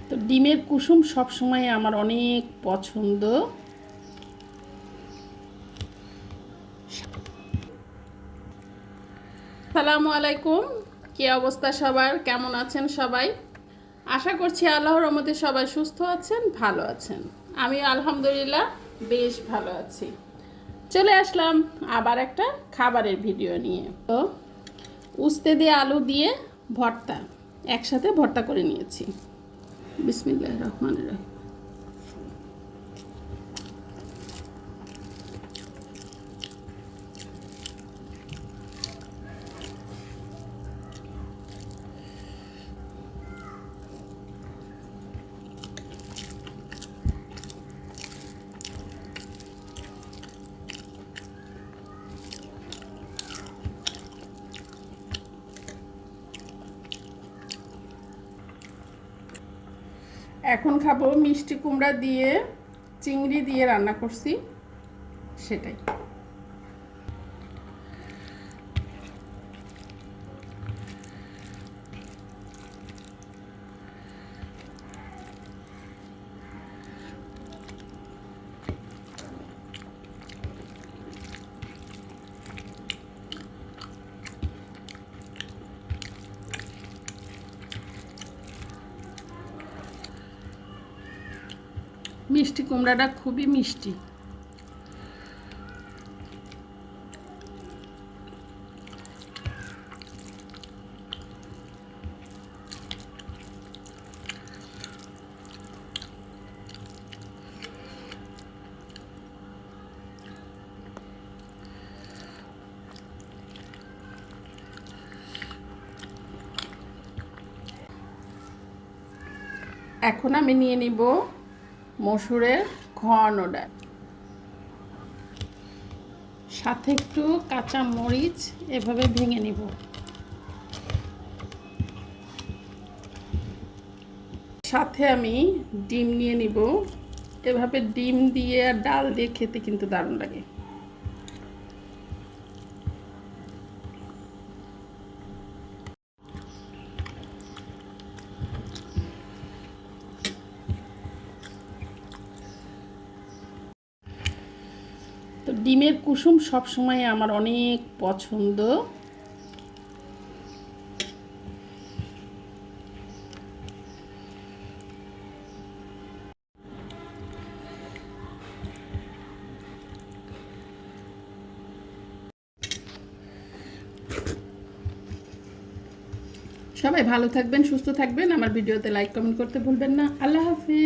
তো ডিমের কুসুম সব সময় আমার অনেক পছন্দ। আসসালামু আলাইকুম, কি অবস্থা সবার, কেমন আছেন সবাই? আশা করছি আল্লাহর রহমতে সবাই সুস্থ আছেন, ভালো আছেন। আমি আলহামদুলিল্লাহ বেশ ভালো আছি। চলে আসলাম আবার একটা খাবারের ভিডিও নিয়ে। তো উস্তে দিয়ে আলু দিয়ে ভর্তা একসাথে ভর্তা করে নিয়েছি। বিসমিল্লাহির রহমানির রহিম। এখন খাবো মিষ্টি কুমড়া দিয়ে চিংড়ি দিয়ে রান্না করছি, সেটাই। মিষ্টি কুমড়াটা খুবই মিষ্টি। এখন আমি নিয়ে নিব মসুরের ঘন ডাল, সাথে একটু কাঁচা মরিচ এভাবে ভেঙে নিব। সাথে আমি ডিম নিয়ে নিব। এভাবে ডিম দিয়ে আর ডাল দিয়ে খেতে কিন্তু দারুণ লাগে। তো ডিমের কুসুম সব সময় আমার অনেক পছন্দ। সবাই ভালো থাকবেন, সুস্থ থাকবেন। আমার ভিডিওতে লাইক কমেন্ট করতে ভুলবেন না। আল্লাহ হাফিজ।